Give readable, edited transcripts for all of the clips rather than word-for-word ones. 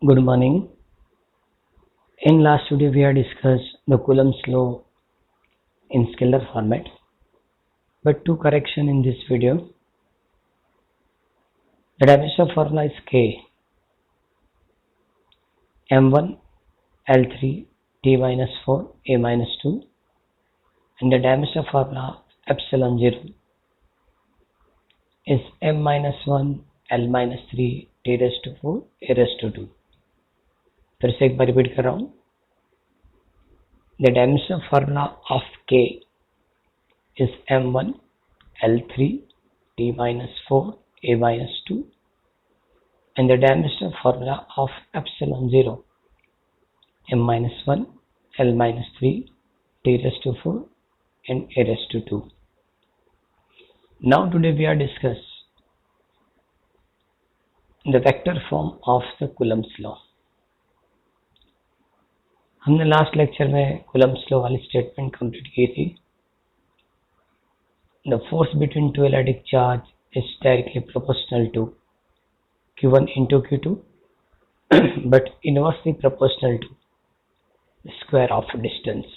Good morning. In last video, we have discussed the Coulomb's law in scalar format, but two correction in this video. The dimension formula is K, M1, L3, T minus 4, A minus 2, and the dimension formula epsilon 0 is M minus 1, L minus 3, T raised to 4, A raised to 2. फिर से एक बार repeat कर रहा हूँ. The dimension formula of K is M1, L3, T minus 4, A minus 2, and the dimension formula of epsilon 0, M minus 1, L minus 3, T raised to 4, and A raised to 2. Now today we are discuss the vector form of the Coulomb's law. हमने last lecture में Coulomb's law वाली statement complete की थी. The force between two electric charge is directly proportional to Q1 into Q2, but inversely proportional to the square of distance.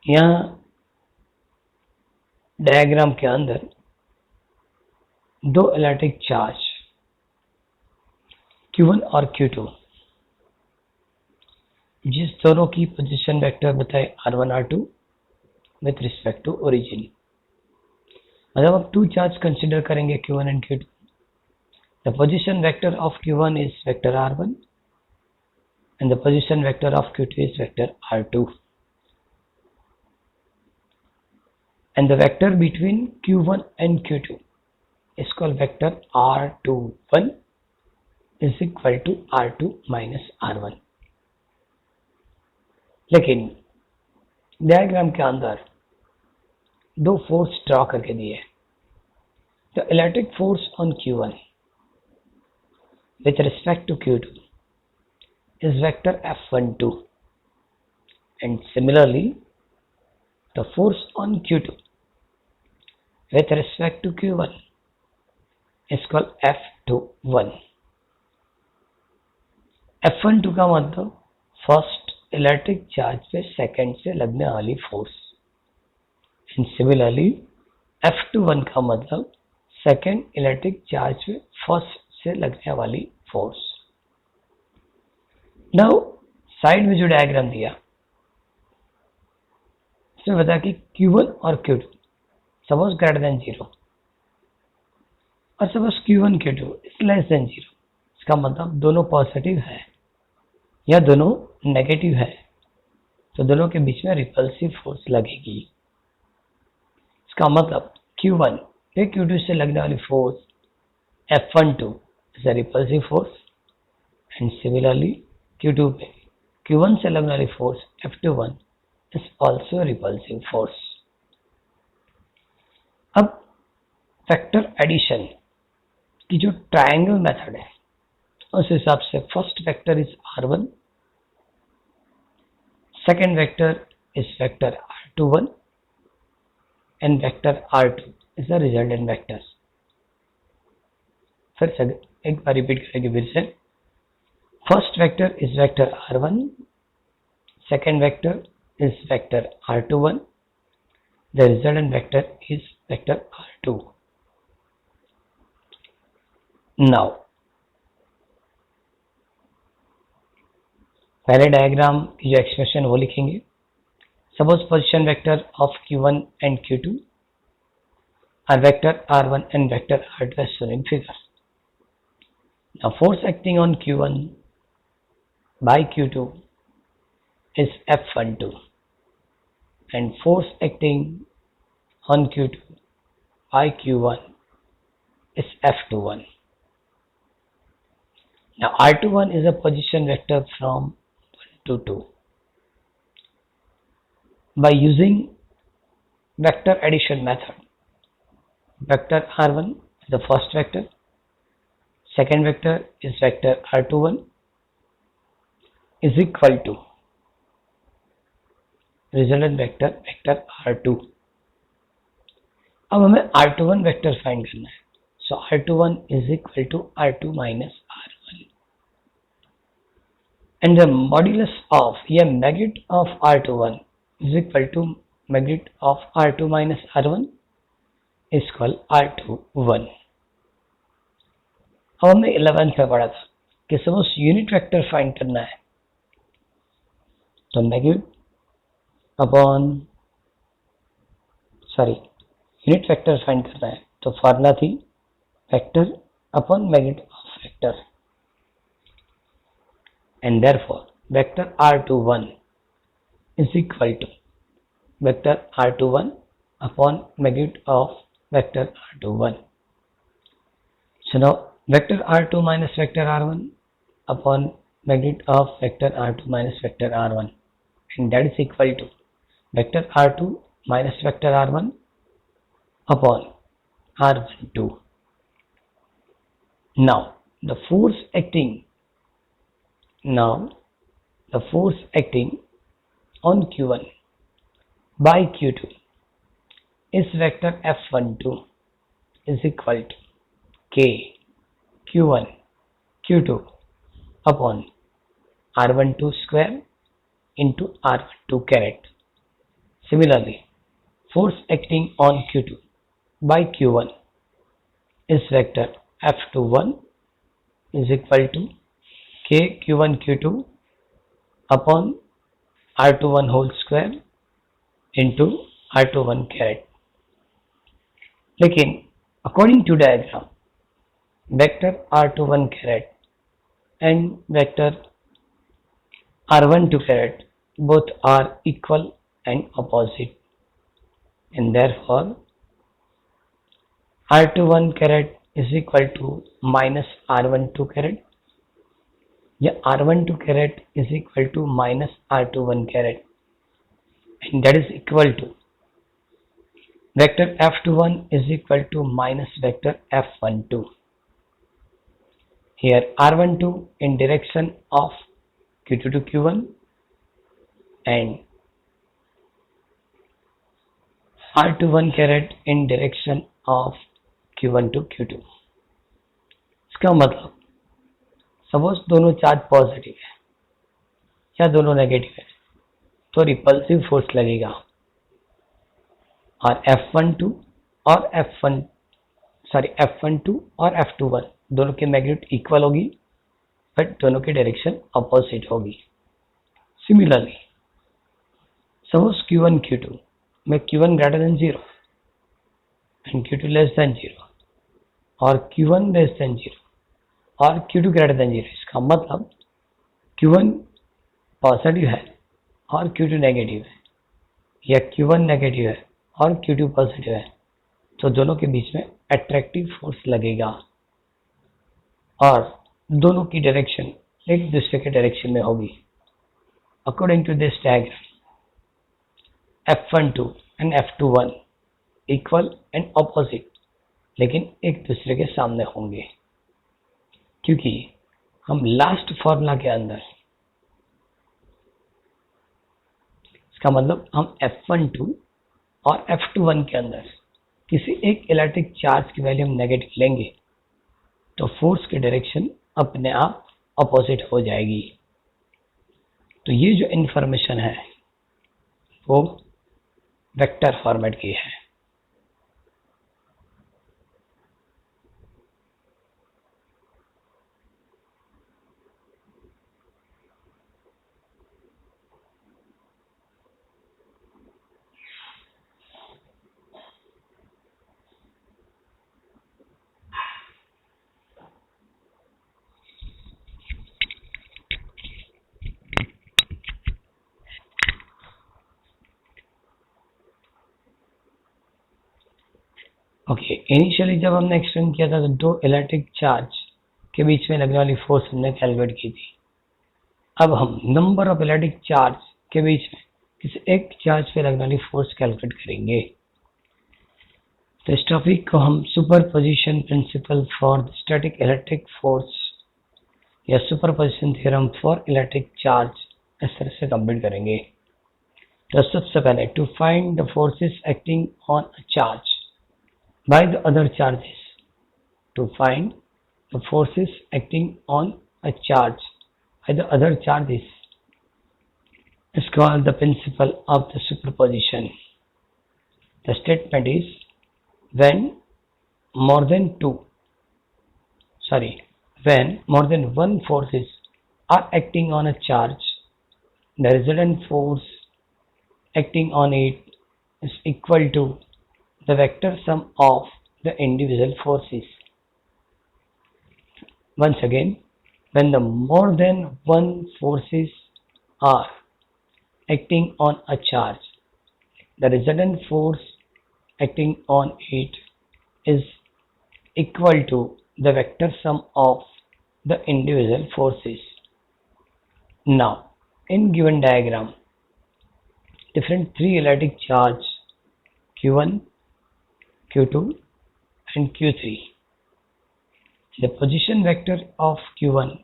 यहाँ diagram के अंदर दो electric charge Q1 और Q2 जिस दोनों की पोजीशन वेक्टर बताए R1 R2 with respect to origin. मतलब अब टू चार्ज कंसिडर करेंगे Q1 and Q2. The position vector of Q1 is vector R1 and the position vector of Q2 is vector R2. And the vector between Q1 and Q2 is called vector R21 is equal to R2 minus R1. लेकिन diagram के अंदर दो force draw करके दिए. The electric force on Q1 with respect to Q2 is vector F12 and similarly the force on Q2 with respect to Q1 is called F21. F12 का मतलब first electric charge पे second से लगने वाली force and similarly F21 का मतलब second electric charge पे first से लगने वाली फोर्स. नाउ साइड में जो डायग्राम दिया इसमें बता कि Q1 और Q2 सपोज ग्रेटर देन 0 और suppose Q1 Q2 is less than 0. इसका मतलब दोनों पॉजिटिव है या दोनों नेगेटिव है, तो दोनों के बीच में रिपल्सिव फोर्स लगेगी. इसका मतलब Q1 पे Q2 से लगने वाली force F12 is a repulsive force and similarly Q2 पे Q1 से लगने वाली force F21 is also repulsive force. अब वेक्टर एडिशन की जो ट्रायंगल मेथड है उस हिसाब से first vector is R1, second vector is vector R21 and vector R2 is the resultant vector. फिर से एक बार रिपीट करेंगे फिर से. First vector is vector R1, second vector is vector R21, the resultant vector is vector R2. Now पहले diagram की जो expression वो लिखेंगे. Suppose position vector of Q1 and Q2 are vector R1 and vector R2 as shown in figure. Now force acting on Q1 by Q2 is F12 and force acting on Q2 by Q1 is F21. Now R21 is a position vector from 1 to 2. By using vector addition method, vector R1 is the first vector, second vector is vector R21 is equal to resultant vector vector R2. अब हमें R21 vector find करना है. So R21 is equal to R2 minus R1. And the modulus of magnitude of R21 is equal to magnitude of R2 minus R1 is called R21. अब हमने 11th में पढ़ा था कि सपोज यूनिट वेक्टर फाइंड करना है तो magnitude upon unit vector find करना है तो फॉर्मूला थी vector upon magnitude of vector and therefore vector R21 is equal to vector R21 upon magnitude of vector R21. So now vector R2 minus vector R1 upon magnitude of vector R2 minus vector R1, and that is equal to vector R2 minus vector R1 upon R12. Now the force acting on Q1 by Q2 is vector F12 is equal to K Q1 Q2 upon R12 square into R12 caret. Similarly, force acting on Q2 by Q1 is vector F21 is equal to K Q1 Q2 upon R21 whole square into R21 caret. लेकिन according to diagram, vector R21 caret and vector R12 caret both are equal and opposite, and therefore R21 caret is equal to minus R12 caret. या R12 caret is equal to minus R21 caret, and that is equal to vector F21 is equal to minus vector F12. Here R12 in direction of Q2 to Q1 and R21 caret in direction of Q1 to Q2. इसका मतलब suppose दोनों charge positive है या दोनों negative है तो repulsive force लगेगा, और F12 और F21 दोनों की मैग्नीट्यूड इक्वल होगी बट दोनों की डायरेक्शन अपोजिट होगी. सिमिलरली सपोज Q1 Q2 में Q1 greater than 0 and Q2 less than 0 और Q1 लेस देन 0 और Q2 ग्रेटर देन 0. इसका मतलब Q1 पॉजिटिव है और Q2 नेगेटिव है, या Q1 नेगेटिव है और Q2 पॉजिटिव है, तो दोनों के बीच में अट्रैक्टिव फोर्स लगेगा और दोनों की डायरेक्शन एक दूसरे के डायरेक्शन में होगी. According to this diagram F12 and F21 equal and opposite लेकिन एक दूसरे के सामने होंगे, क्योंकि हम लास्ट फॉर्मूला के अंदर, इसका मतलब हम F12 और F21 के अंदर किसी एक इलेक्ट्रिक चार्ज की वैल्यू हम नेगेटिव लेंगे तो फोर्स की डायरेक्शन अपने आप अपोजिट हो जाएगी. तो ये जो इंफॉर्मेशन है वो वेक्टर फॉर्मेट की है. ओके, इनिशियली जब हमने एक्सप्लेन किया था तो दो इलेक्ट्रिक चार्ज के बीच में लगने वाली फोर्स हमने कैलकुलेट की थी. अब हम नंबर ऑफ इलेक्ट्रिक चार्ज के बीच में किसी एक चार्ज पे लगने वाली फोर्स कैलकुलेट करेंगे. तो इस टॉपिक को हम superposition principle for static electric force या superposition theorem for electric charge इस तरह से कंप्लीट करेंगे. तो सबसे पहले to find the forces acting on a charge by the other charges, to find the forces acting on a charge by the other charges is called the principle of the superposition. The statement is when more than when more than one forces are acting on a charge, the resultant force acting on it is equal to the vector sum of the individual forces. Once again, when the more than one forces are acting on a charge, the resultant force acting on it is equal to the vector sum of the individual forces. Now, in given diagram, different three electric charge Q1, Q2 and Q3. The position vector of Q1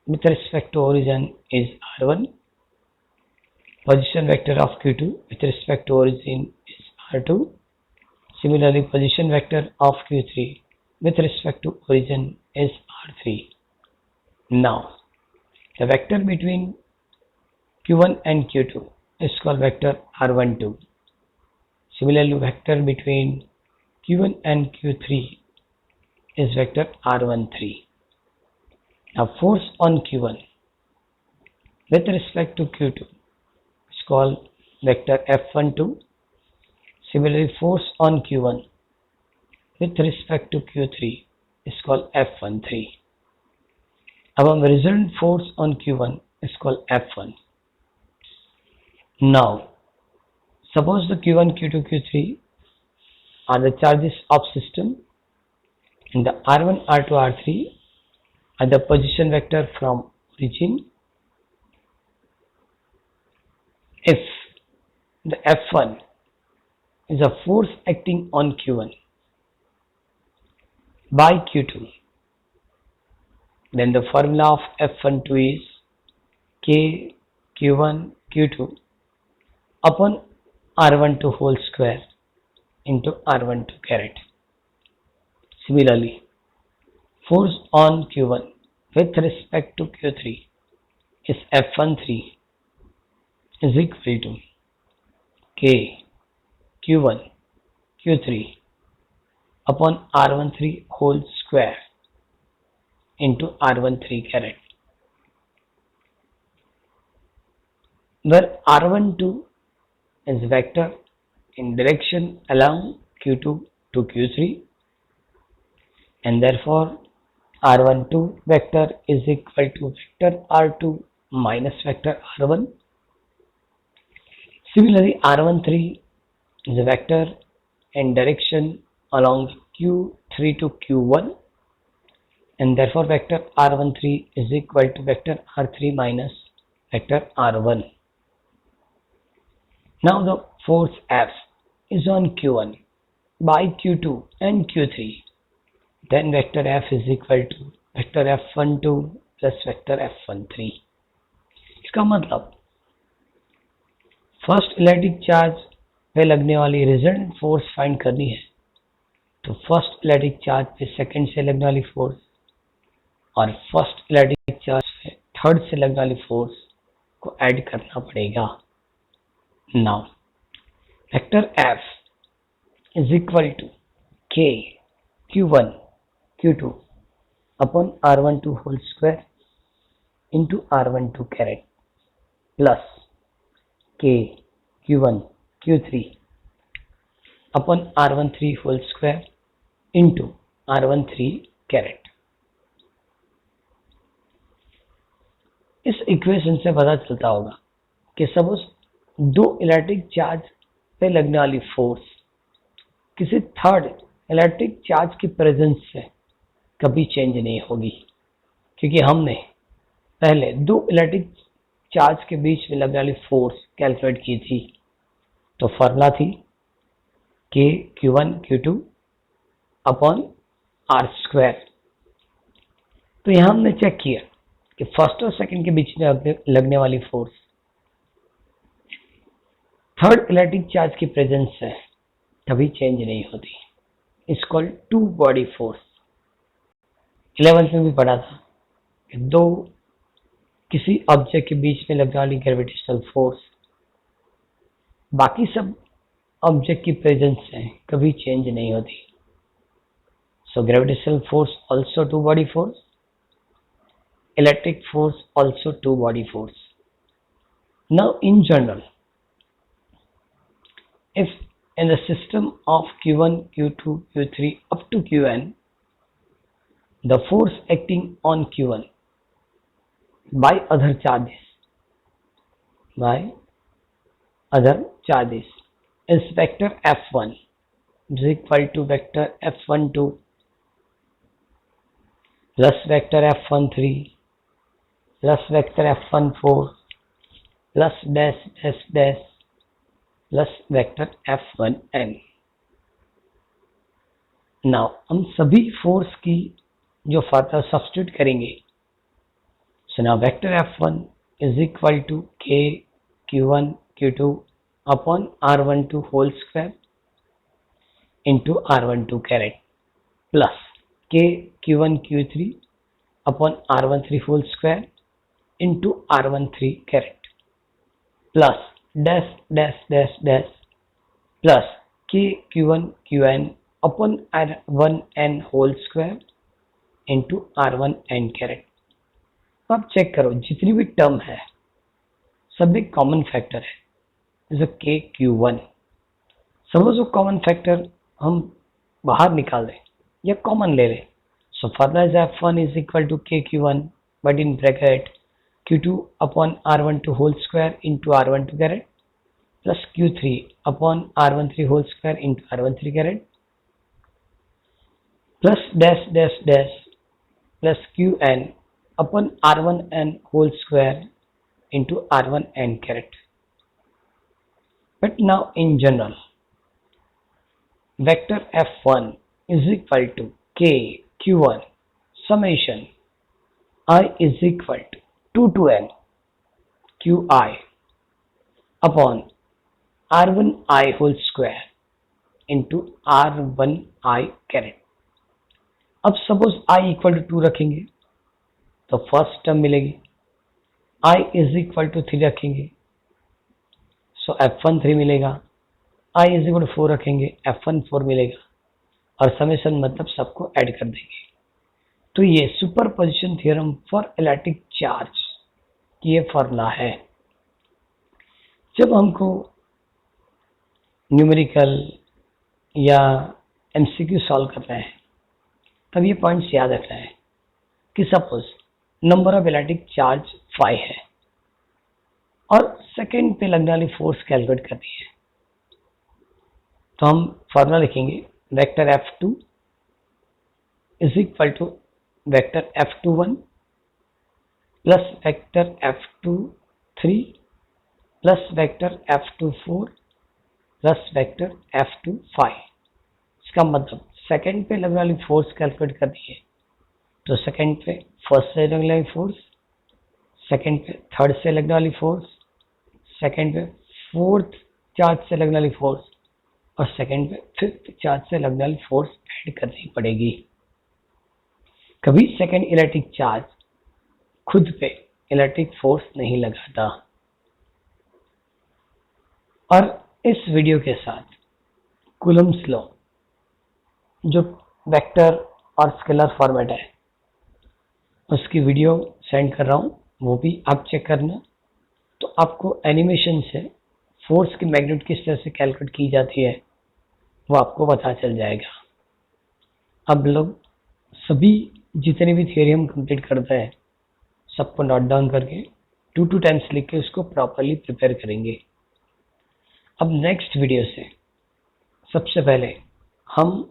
with respect to origin is R1. Position vector of Q2 with respect to origin is R2. Similarly, position vector of Q3 with respect to origin is R3. Now, the vector between Q1 and Q2 is called vector R12. Similarly, vector between Q1 and Q3 is vector R13. Now, force on Q1 with respect to Q2 is called vector F12. Similarly, force on Q1 with respect to Q3 is called F13. Our resultant force on Q1 is called F1. Now, suppose the Q1, Q2, Q3 are the charges of system and the R1, R2, R3 are the position vector from origin. If the F1 is a force acting on Q1 by Q2, then the formula of F12 is K Q1 Q2 upon R12 whole square into R12 caret. Similarly, force on Q1 with respect to Q3 is F13 is equal to K Q1 Q3 upon R13 whole square into R13 caret, where R12 is vector in direction along Q2 to Q3 and therefore R12 vector is equal to vector R2 minus vector R1. Similarly, R13 is a vector in direction along Q3 to Q1 and therefore vector R13 is equal to vector R3 minus vector R1. Now the force F is on Q1 by Q2 and Q3, then vector F is equal to vector F12 plus vector F13. इसका मतलब first electric charge पे लगने वाली result force find करनी है तो first electric charge पे second से लगने वाली फोर्स और फर्स्ट इलेक्ट्रिक चार्ज पे थर्ड से लगने वाली फोर्स को ऐड करना पड़ेगा. Now vector F is equal to K Q1 Q2 upon R12 whole square into R12 caret plus K Q1 Q3 upon R13 whole square into R13 caret. इस equation से पता चलता होगा कि सपोज दो इलेक्ट्रिक चार्ज पे लगने वाली फोर्स किसी थर्ड इलेक्ट्रिक चार्ज की प्रेजेंस से कभी चेंज नहीं होगी क्योंकि हमने पहले दो इलेक्ट्रिक चार्ज के बीच में लगने वाली फोर्स कैलकुलेट की थी. तो फॉर्मूला थी K Q1 Q2 upon R square. तो यहाँ हमने चेक किया कि फर्स्ट और सेकंड के बीच में लगने वाली फोर्स थर्ड इलेक्ट्रिक चार्ज की प्रेजेंस से कभी चेंज नहीं होती. It's called two body force. 11th में भी पढ़ा था कि दो किसी ऑब्जेक्ट के बीच में लगने वाली ग्रेविटेशनल फोर्स बाकी सब ऑब्जेक्ट की प्रेजेंस से कभी चेंज नहीं होती. So gravitational force also two body force, electric force also two body force. Now in general, if in the system of Q1, Q2, Q3 up to Qn, the force acting on Q1 by other charges is vector F1 is equal to vector F12 plus vector F13 plus vector F14 plus dash dash dash plus vector F1n. Now हम सभी force की जो formula substitute करेंगे. So now vector F1 is equal to K Q1 Q2 upon R12 whole square into R12 caret plus K Q1 Q3 upon R13 whole square into R13 caret plus dash dash dash dash plus K Q1 Qn upon R1n whole square into R1n caret. तो आप check करो जितनी भी term है सब एक common factor है. जैसे K Q1, सपोज वो कॉमन फैक्टर हम बाहर निकाल दें या कॉमन ले लें. So formula is F1 is equal to K Q1 but in bracket Q2 upon R12 whole square into R12 caret plus Q3 upon R13 whole square into R13 caret plus dash dash dash plus Qn upon R1n whole square into R1n caret. But now in general, vector F1 is equal to K Q1 summation I is equal to 2 to n Qi upon R1I whole square into R1I caret. अब suppose I equal to 2 रखेंगे तो first term मिलेगी. I is equal to 3 रखेंगे सो F1 3 मिलेगा. I is equal to 4 रखेंगे F1 4 मिलेगा और summation मतलब सबको ऐड कर देंगे. तो ये superposition theorem for electric charge की ये फॉर्मूला है. जब हमको न्यूमेरिकल या एमसीक्यू सॉल्व करना है तब ये पॉइंट्स याद रखना है कि suppose number of electric charge 5 है और सेकेंड पे लगने वाली फोर्स कैलकुलेट करनी है तो हम फॉर्मूला लिखेंगे vector F2 is equal to vector F21 plus vector F23 plus vector F24 plus vector F25. इसका मतलब सेकेंड पे लगने वाली फोर्स कैलकुलेट करनी है तो सेकेंड पे फर्स्ट से लगने वाली फोर्स, सेकेंड पे थर्ड से लगने वाली फोर्स, सेकेंड पे फोर्थ चार्ज से लगने वाली फोर्स और सेकेंड पे फिफ्थ चार्ज से लगने वाली फोर्स ऐड करनी पड़ेगी. कभी सेकेंड इलेक्ट्रिक चार्ज खुद पे इलेक्ट्रिक फोर्स नहीं लगाता. और इस वीडियो के साथ कूलम्स लॉ जो वेक्टर और स्केलर फॉर्मेट है उसकी वीडियो सेंड कर रहा हूँ, वो भी आप चेक करना. तो आपको एनिमेशन से फोर्स की मैग्नीट्यूड किस तरह से कैलकुलेट की जाती है वो आपको पता चल जाएगा. अब लोग सभी जितने भी थियरी हम कंप्लीट करते हैं सबको नोट डाउन करके 2 टाइम्स लिख के उसको प्रॉपरली प्रिपेयर करेंगे. अब नेक्स्ट वीडियो से सबसे पहले हम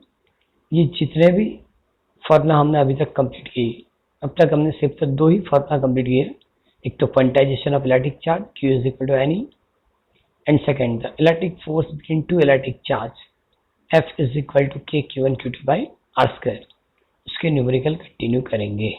ये जितने भी फॉर्मूला हमने अभी तक कंप्लीट की, अब तक हमने सिर्फ 2 ही फॉर्मूला कंप्लीट किए. एक तो quantization of electric charge Q is equal to NE and second the electric force between 2 electric charge F is equal to K Q1 Q2 by R square. उसके न्यूमेरिकल कंटिन्यू करेंगे.